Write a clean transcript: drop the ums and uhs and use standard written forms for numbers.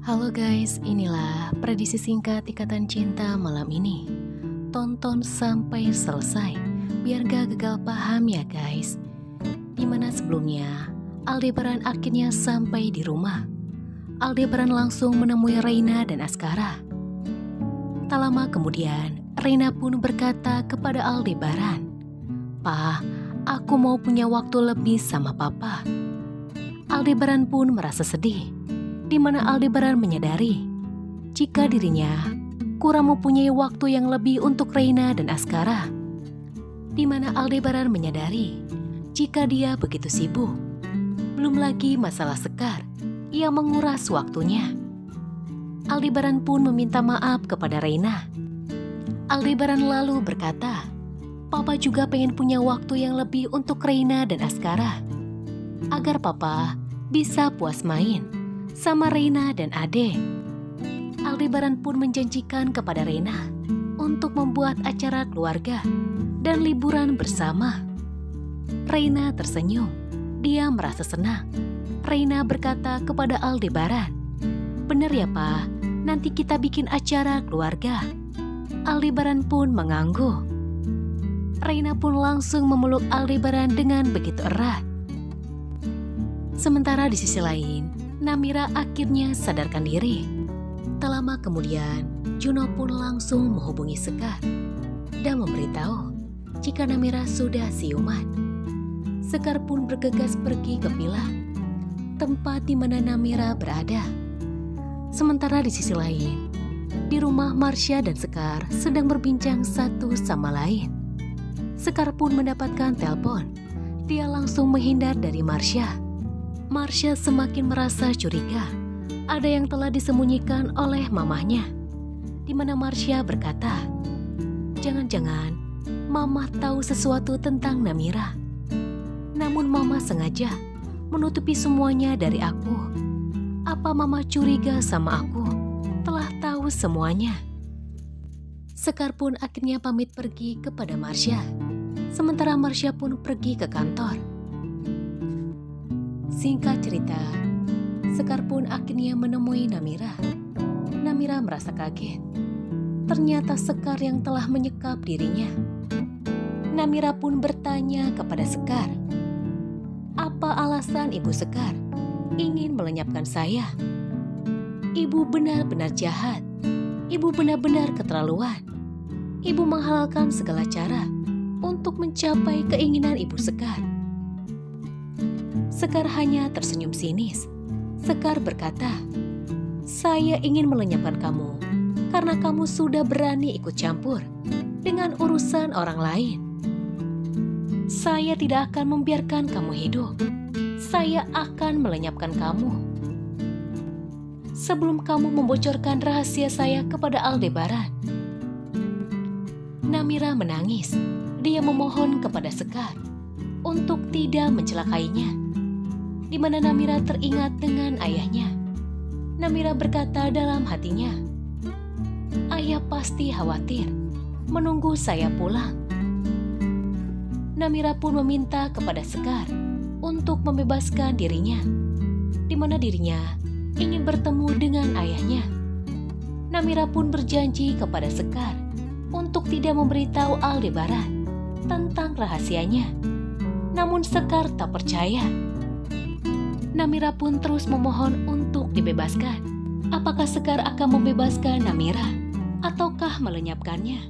Halo guys, inilah prediksi singkat Ikatan Cinta malam ini. Tonton sampai selesai, biar gak gagal paham ya guys. Dimana sebelumnya, Aldebaran akhirnya sampai di rumah. Aldebaran langsung menemui Reina dan Askara. Tak lama kemudian, Reina pun berkata kepada Aldebaran, "Pa, aku mau punya waktu lebih sama papa." Aldebaran pun merasa sedih, di mana Aldebaran menyadari jika dirinya kurang mempunyai waktu yang lebih untuk Reina dan Askara. Di mana Aldebaran menyadari jika dia begitu sibuk. Belum lagi masalah Sekar yang menguras waktunya. Aldebaran pun meminta maaf kepada Reina. Aldebaran lalu berkata, "Papa juga pengen punya waktu yang lebih untuk Reina dan Askara, agar papa bisa puas main sama Reina dan Ade." Aldebaran pun menjanjikan kepada Reina untuk membuat acara keluarga dan liburan bersama. Reina tersenyum, dia merasa senang. Reina berkata kepada Aldebaran, "Bener ya Pa, nanti kita bikin acara keluarga." Aldebaran pun mengangguk. Reina pun langsung memeluk Aldebaran dengan begitu erat. Sementara di sisi lain, Namira akhirnya sadarkan diri. Tak lama kemudian, Juno pun langsung menghubungi Sekar dan memberitahu jika Namira sudah siuman. Sekar pun bergegas pergi ke villa, tempat di mana Namira berada. Sementara di sisi lain, di rumah Marsha dan Sekar sedang berbincang satu sama lain. Sekar pun mendapatkan telepon. Dia langsung menghindar dari Marsha. Marsha semakin merasa curiga. Ada yang telah disembunyikan oleh mamahnya. Di mana Marsha berkata, "Jangan-jangan Mama tahu sesuatu tentang Namira. Namun Mama sengaja menutupi semuanya dari aku. Apa Mama curiga sama aku? Telah tahu semuanya." Sekar pun akhirnya pamit pergi kepada Marsha. Sementara Marsha pun pergi ke kantor. Singkat cerita, Sekar pun akhirnya menemui Namira. Namira merasa kaget. Ternyata Sekar yang telah menyekap dirinya. Namira pun bertanya kepada Sekar, "Apa alasan Ibu Sekar ingin melenyapkan saya? Ibu benar-benar jahat. Ibu benar-benar keterlaluan. Ibu menghalalkan segala cara untuk mencapai keinginan Ibu Sekar." Sekar hanya tersenyum sinis. Sekar berkata, "Saya ingin melenyapkan kamu karena kamu sudah berani ikut campur dengan urusan orang lain. Saya tidak akan membiarkan kamu hidup. Saya akan melenyapkan kamu. Sebelum kamu membocorkan rahasia saya kepada Aldebaran." Namira menangis. Dia memohon kepada Sekar untuk tidak mencelakainya. Di mana Namira teringat dengan ayahnya. Namira berkata dalam hatinya, "Ayah pasti khawatir menunggu saya pulang." Namira pun meminta kepada Sekar untuk membebaskan dirinya, di mana dirinya ingin bertemu dengan ayahnya. Namira pun berjanji kepada Sekar untuk tidak memberitahu Aldebaran tentang rahasianya. Namun Sekar tak percaya. Namira pun terus memohon untuk dibebaskan. Apakah Sekar akan membebaskan Namira ataukah melenyapkannya?